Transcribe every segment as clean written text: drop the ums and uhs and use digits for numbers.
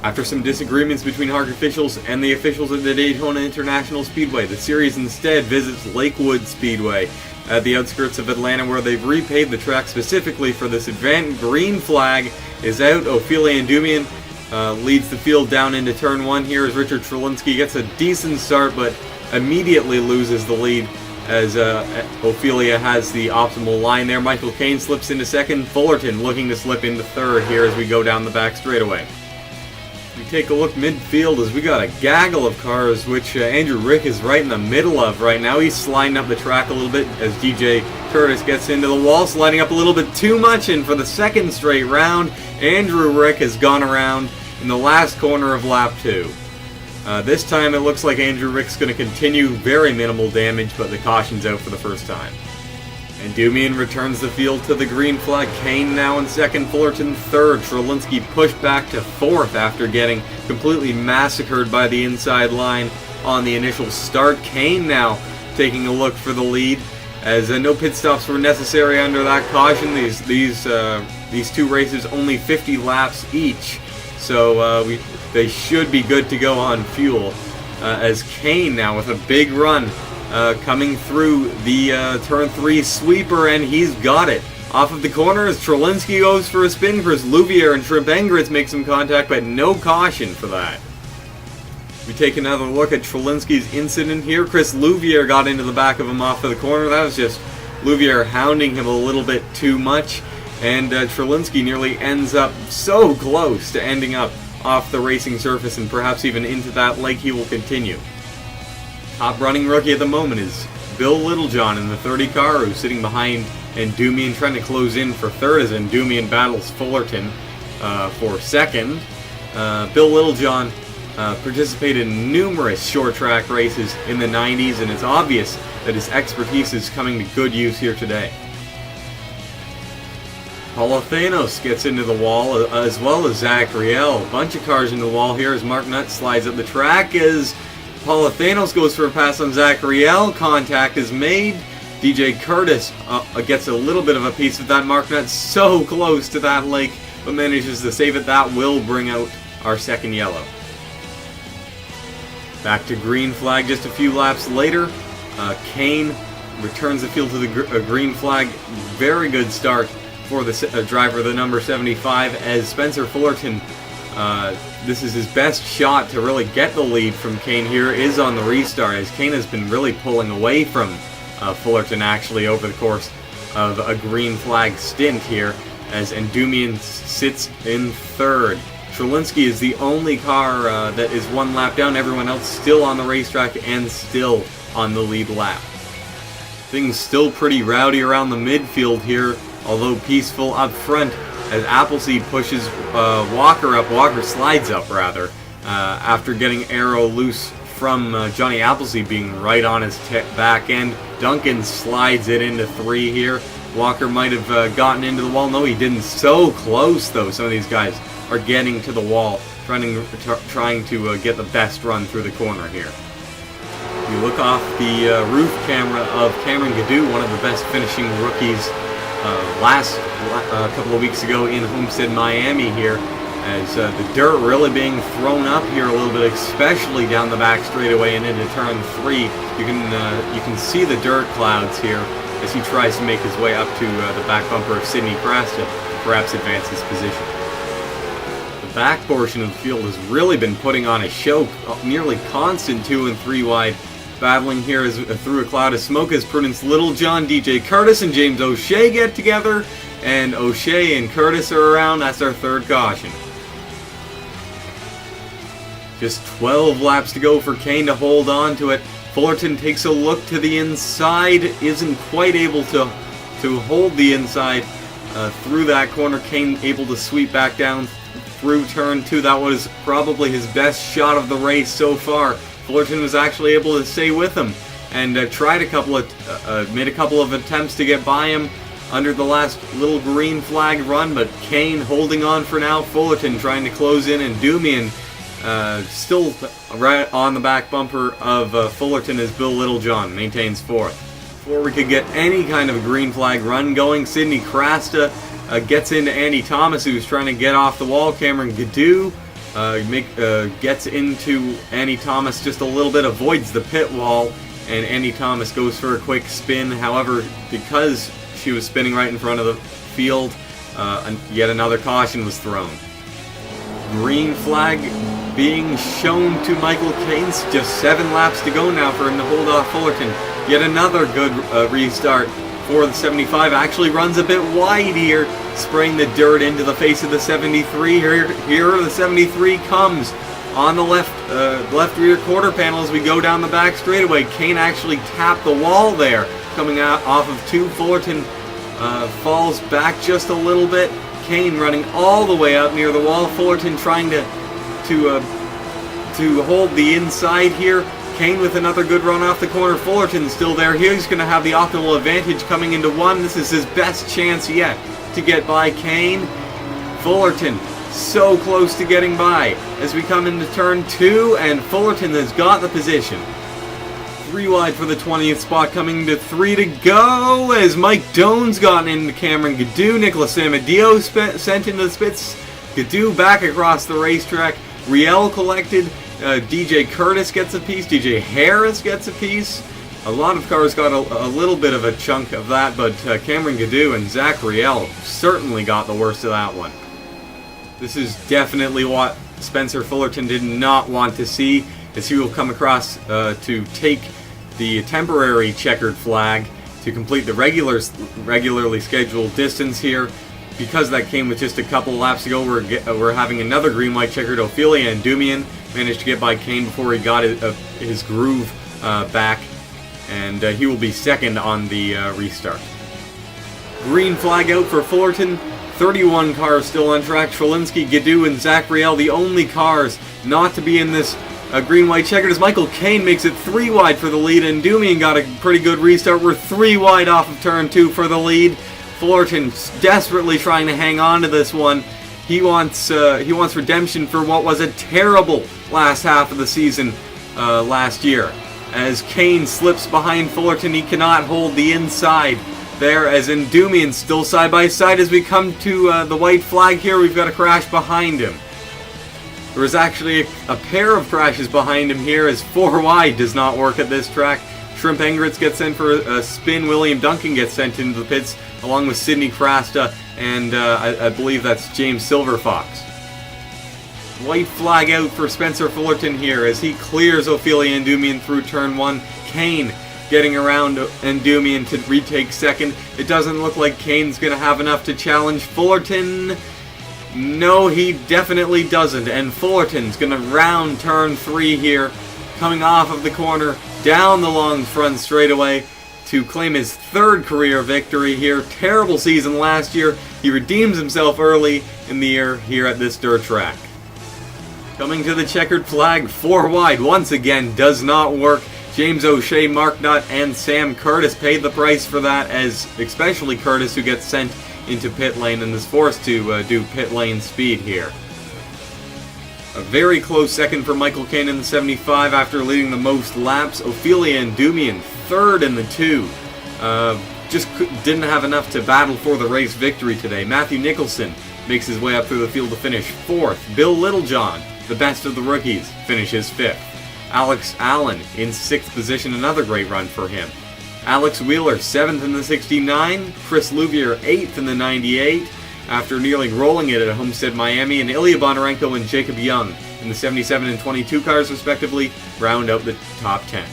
After some disagreements between HARC officials and the officials at the Daytona International Speedway, the series instead visits Lakewood Speedway at the outskirts of Atlanta, where they've repaved the track specifically for this event. Green flag is out. Ophelia Endymion leads the field down into turn 1 here as Richard Trelinsky gets a decent start but immediately loses the lead as Ophelia has the optimal line there. Michael Caine slips into second. Fullerton looking to slip into third here as we go down the back straightaway. We take a look midfield as we got a gaggle of cars, which Andrew Rick is right in the middle of right now. He's sliding up the track a little bit as DJ Curtis gets into the wall, sliding up a little bit too much, and for the second straight round, Andrew Rick has gone around in the last corner of lap 2. This time it looks like Andrew Rick's going to continue very minimal damage, but the caution's out for the first time. Endymion returns the field to the green flag. Caine now in second, Fullerton third. Trelinsky pushed back to fourth after getting completely massacred by the inside line on the initial start. Caine now taking a look for the lead as no pit stops were necessary under that caution. These two races only 50 laps each, so they should be good to go on fuel. As Caine now with a big run coming through the turn 3 sweeper, and he's got it. Off of the corner as Trelinsky goes for a spin. Chris Louvier and Shrimp Engritz make some contact, but no caution for that. We take another look at Trelinsky's incident here. Chris Louvier got into the back of him off of the corner. That was just Louvier hounding him a little bit too much, and Trelinsky nearly ends up so close to ending up off the racing surface and perhaps even into that lake. He will continue. Top running rookie at the moment is Bill Littlejohn in the 30 car, who's sitting behind Endymion, trying to close in for third as Endymion battles Fullerton for second. Bill Littlejohn participated in numerous short track races in the 90s, and it's obvious that his expertise is coming to good use here today. Paulo Thanos gets into the wall, as well as Zach Riel. A bunch of cars in the wall here as Mark Nutt slides up the track as Paulo Thanos goes for a pass on Zach Riel. Contact is made. DJ Curtis gets a little bit of a piece of that. Mark Nutt so close to that lake, but manages to save it. That will bring out our second yellow. Back to green flag just a few laps later. Caine returns the field to the green flag. Very good start for the driver, the number 75, as Spencer Fullerton, this is his best shot to really get the lead from Caine here, is on the restart, as Caine has been really pulling away from Fullerton actually over the course of a green flag stint here, as Endymion sits in third. Trelinsky is the only car that is one lap down. Everyone else still on the racetrack and still on the lead lap. Things still pretty rowdy around the midfield here, although peaceful up front as Appleseed pushes Walker up. Walker slides up, rather, after getting Arrow loose from Johnny Appleseed being right on his back end. Duncan slides it into 3 here. Walker might have gotten into the wall. No, he didn't. So close, though. Some of these guys are getting to the wall, trying to get the best run through the corner here. You look off the roof camera of Cameron Gaddu, one of the best finishing rookies last couple of weeks ago in Homestead, Miami here, as the dirt really being thrown up here a little bit, especially down the back straightaway and into turn 3. You can see the dirt clouds here as he tries to make his way up to the back bumper of Sidney Crest to perhaps advance his position. The back portion of the field has really been putting on a show, nearly constant 2 and 3 wide. Battling here is through a cloud of smoke as Prudence Littlejohn, DJ Curtis, and James O'Shea get together, and O'Shea and Curtis are around. That's our third caution. Just 12 laps to go for Caine to hold on to it. Fullerton takes a look to the inside, isn't quite able to hold the inside through that corner. Caine able to sweep back down through turn 2. That was probably his best shot of the race so far. Fullerton was actually able to stay with him and made a couple of attempts to get by him under the last little green flag run, but Caine holding on for now. Fullerton trying to close in, and Endymion Still right on the back bumper of Fullerton as Bill Littlejohn maintains fourth. Before we could get any kind of a green flag run going, Sidney Crasta gets into Andy Thomas, who's trying to get off the wall. Cameron Gaddu gets into Andy Thomas just a little bit, avoids the pit wall, and Andy Thomas goes for a quick spin. However, because she was spinning right in front of the field, yet another caution was thrown. Green flag being shown to Michael Keynes. Just 7 laps to go now for him to hold off Fullerton. Yet another good restart for the 75. Actually runs a bit wide here, spraying the dirt into the face of the 73. Here the 73 comes on the left rear quarter panel as we go down the back straightaway. Kane actually tapped the wall there, coming out off of 2. Fullerton falls back just a little bit. Kane running all the way up near the wall. Fullerton trying to hold the inside here. Kane with another good run off the corner. Fullerton still there. He's going to have the optimal advantage coming into 1. This is his best chance yet to get by Kane. Fullerton so close to getting by as we come into turn 2, and Fullerton has got the position. 3 wide for the 20th spot, coming to 3 to go as Mike Doan's gotten into Cameron Gaddu. Nicholas Amadeo sent into the spits. Gaddu back across the racetrack. Riel collected. DJ Curtis gets a piece. DJ Harris gets a piece. A lot of cars got a little bit of a chunk of that, but Cameron Gaddu and Zach Riel certainly got the worst of that one. This is definitely what Spencer Fullerton did not want to see, as he will come across to take the temporary checkered flag to complete the regularly scheduled distance here. Because that came with just a couple of laps to go, we're having another green-white checkered. Ophelia and Dumian managed to get by Kane before he got his groove back, and he will be second on the restart. Green flag out for Fullerton. 31 cars still on track. Trelinsky, Gaddu, and Zach Riel, the only cars not to be in this green-white checkered, as Michael Kane makes it 3 wide for the lead, and Dumian got a pretty good restart. We're 3 wide off of turn 2 for the lead. Fullerton desperately trying to hang on to this one. He wants redemption for what was a terrible last half of the season last year. As Kane slips behind Fullerton, he cannot hold the inside there, as Endumian still side by side. As we come to the white flag here, we've got a crash behind him. There was actually a pair of crashes behind him here, as 4 wide does not work at this track. Shrimp Engritz gets sent for a spin. William Duncan gets sent into the pits, along with Sidney Crasta, and I believe that's James Silverfox. White flag out for Spencer Fullerton here as he clears Ophelia Endumian through turn 1. Kane getting around Endumian to retake second. It doesn't look like Kane's going to have enough to challenge Fullerton. No, he definitely doesn't, and Fullerton's going to round turn 3 here, coming off of the corner, down the long front straightaway to claim his 3rd career victory here. Terrible season last year. He redeems himself early in the year here at this dirt track. Coming to the checkered flag, 4 wide once again does not work. James O'Shea, Mark Nutt, and Sam Curtis paid the price for that, as especially Curtis, who gets sent into pit lane and is forced to do pit lane speed here. A very close second for Michael Kane in the 75 after leading the most laps. Ophelia Endumian 3rd in the 2. Just didn't have enough to battle for the race victory today. Matthew Nicholson makes his way up through the field to finish 4th. Bill Littlejohn, the best of the rookies, finishes 5th. Alex Allen in 6th position, another great run for him. Alex Wheeler 7th in the 69. Chris Louvier 8th in the 98. After nearly rolling it at Homestead Miami, and Ilya Bonarenko and Jacob Young in the 77 and 22 cars respectively round out the top 10.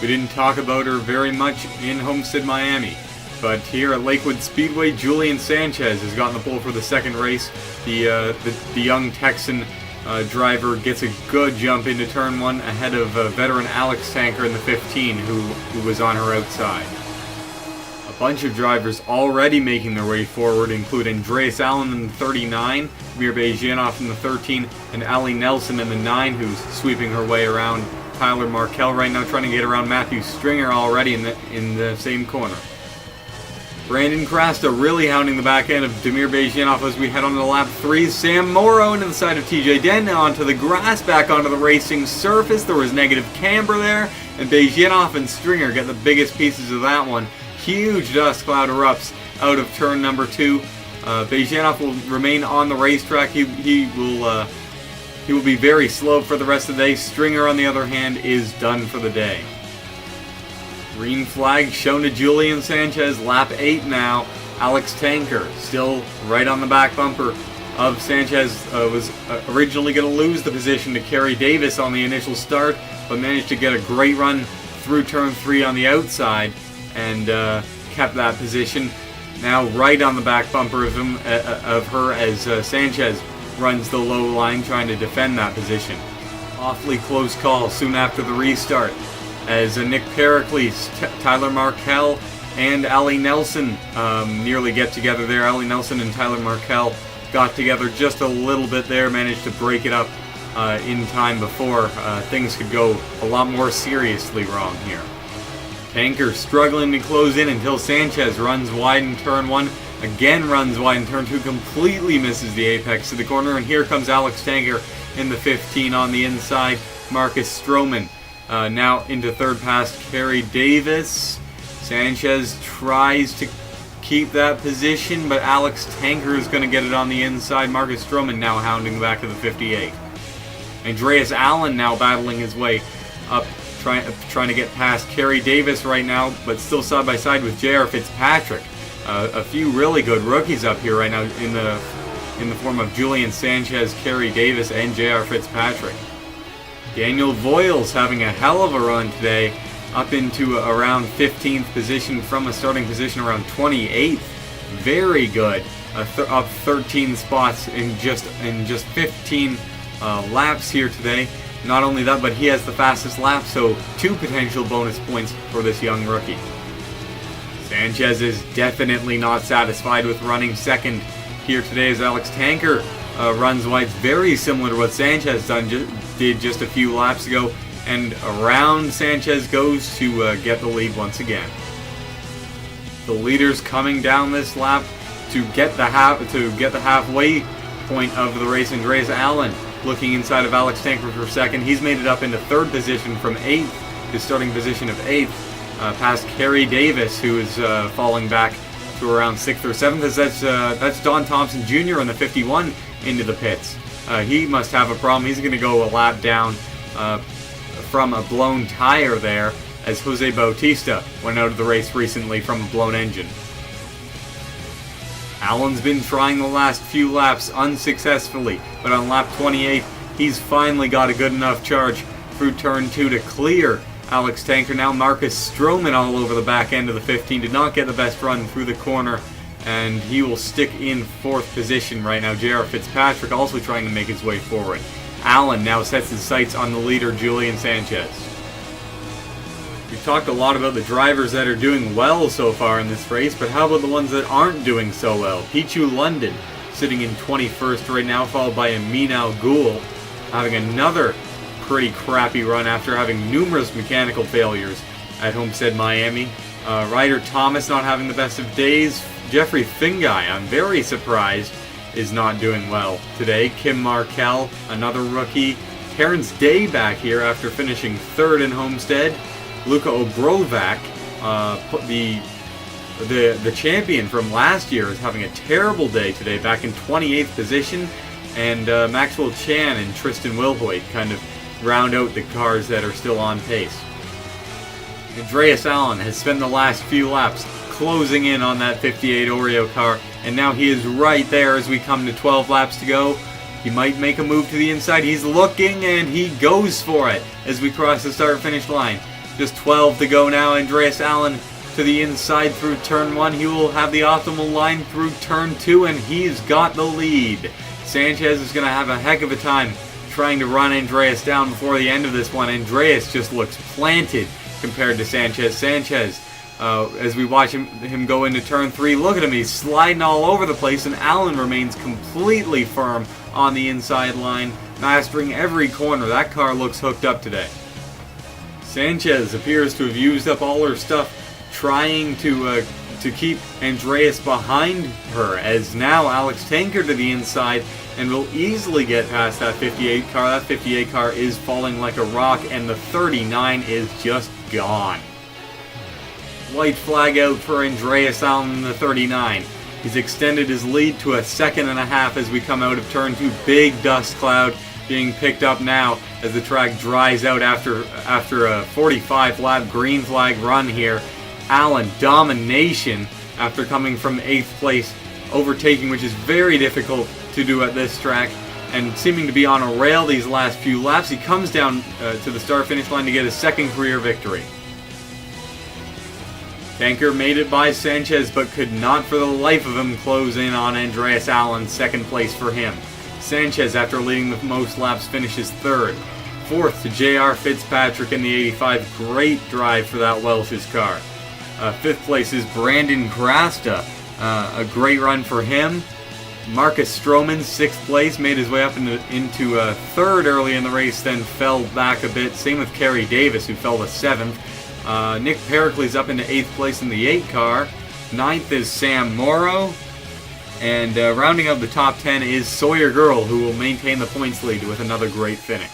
We didn't talk about her very much in Homestead Miami, but here at Lakewood Speedway, Julian Sanchez has gotten the pole for the 2nd race. The young Texan driver gets a good jump into turn 1 ahead of veteran Alex Tanker in the 15, who was on her outside. A Bunch of drivers already making their way forward, including Andreas Allen in the 39, Mir Bejanoff in the 13, and Ali Nelson in the 9, who's sweeping her way around Tyler Markell right now, trying to get around Matthew Stringer already in the same corner. Brandon Krasta really hounding the back end of Damir Bejanoff as we head on to lap 3. Sam Morrow into the side of TJ Dent, onto the grass, back onto the racing surface. There was negative camber there, and Bejanoff and Stringer get the biggest pieces of that one. Huge dust cloud erupts out of turn number 2. Bejanoff will remain on the racetrack. He will be very slow for the rest of the day. Stringer, on the other hand, is done for the day. Green flag shown to Julian Sanchez, lap 8 now. Alex Tanker still right on the back bumper of Sanchez. Was originally going to lose the position to Kerry Davis on the initial start, but managed to get a great run through turn 3 on the outside and kept that position. Now right on the back bumper of her as Sanchez runs the low line trying to defend that position. Awfully close call soon after the restart as Nick Pericles, Tyler Markell, and Ali Nelson nearly get together there. Ali Nelson and Tyler Markell got together just a little bit there, managed to break it up in time before things could go a lot more seriously wrong here. Tanker struggling to close in until Sanchez runs wide in turn 1, again runs wide in turn 2, completely misses the apex of the corner, and here comes Alex Tanker in the 15 on the inside. Marcus Stroman now into third past Kerry Davis. Sanchez tries to keep that position, but Alex Tanker is going to get it on the inside. Marcus Stroman now hounding the back of the 58. Andreas Allen now battling his way up, trying to get past Kerry Davis right now, but still side by side with J.R. Fitzpatrick. A few really good rookies up here right now in the form of Julian Sanchez, Kerry Davis, and J.R. Fitzpatrick. Daniel Voiles having a hell of a run today, up into around 15th position from a starting position around 28th. Very good. Up 13 spots in just 15 laps here today. Not only that, but he has the fastest lap, so 2 potential bonus points for this young rookie. Sanchez is definitely not satisfied with running second here today as Alex Tanker runs wide, very similar to what Sanchez did just a few laps ago, and around Sanchez goes to get the lead once again. The leaders coming down this lap to get the halfway point of the race. Andreas Allen looking inside of Alex Tanker for second. He's made it up into third position from 8th, his starting position of 8th, past Kerry Davis, who is falling back to around 6th or 7th, as that's Don Thompson Jr. in the 51 into the pits. He must have a problem. He's going to go a lap down from a blown tire there, as Jose Bautista went out of the race recently from a blown engine. Allen's been trying the last few laps unsuccessfully, but on lap 28, he's finally got a good enough charge through turn 2 to clear Alex Tanker. Now Marcus Stroman all over the back end of the 15 did not get the best run through the corner, and he will stick in 4th position right now. J.R. Fitzpatrick also trying to make his way forward. Allen now sets his sights on the leader, Julian Sanchez. We've talked a lot about the drivers that are doing well so far in this race, but how about the ones that aren't doing so well? Pichu London sitting in 21st right now, followed by Amin Al-Ghul, having another pretty crappy run after having numerous mechanical failures at Homestead, Miami. Ryder Thomas not having the best of days. Jeffrey Fingai, I'm very surprised, is not doing well today. Kim Markell, another rookie. Terrence Day back here after finishing 3rd in Homestead. Luka Obrovac, the champion from last year, is having a terrible day today, back in 28th position. And Maxwell Chan and Tristan Wilhoit kind of round out the cars that are still on pace. Andreas Allen has spent the last few laps closing in on that 58 Oreo car, and now he is right there as we come to 12 laps to go. He might make a move to the inside. He's looking, and he goes for it as we cross the start-finish line. Just 12 to go now. Andreas Allen to the inside through turn 1. He will have the optimal line through turn 2, and he's got the lead. Sanchez is going to have a heck of a time trying to run Andreas down before the end of this one. Andreas just looks planted compared to Sanchez. Sanchez as we watch him go into turn 3. Look at him, he's sliding all over the place, and Allen remains completely firm on the inside line, mastering every corner. That car looks hooked up today. Sanchez appears to have used up all her stuff trying to keep Andreas behind her, as now Alex Tanker to the inside and will easily get past that 58 car. That 58 car is falling like a rock, and the 39 is just gone. White flag out for Andreas Allen in the 39. He's extended his lead to a second and a half as we come out of turn 2. Big dust cloud being picked up now as the track dries out after a 45-lap green flag run here. Allen, domination after coming from 8th place, overtaking, which is very difficult to do at this track, and seeming to be on a rail these last few laps. He comes down to the start-finish line to get his second career victory. Tanker made it by Sanchez, but could not for the life of him close in on Andreas Allen. Second place for him. Sanchez, after leading the most laps, finishes 3rd. 4th to J.R. Fitzpatrick in the 85. Great drive for that Welsh's car. 5th place is Brandon Grasta. A great run for him. Marcus Stroman, 6th place, made his way up into 3rd early in the race, then fell back a bit. Same with Kerry Davis, who fell to 7th. Nick Pericles up into 8th place in the 8 car. 9th is Sam Morrow. And rounding up the top 10 is Sawyer Girl, who will maintain the points lead with another great finish.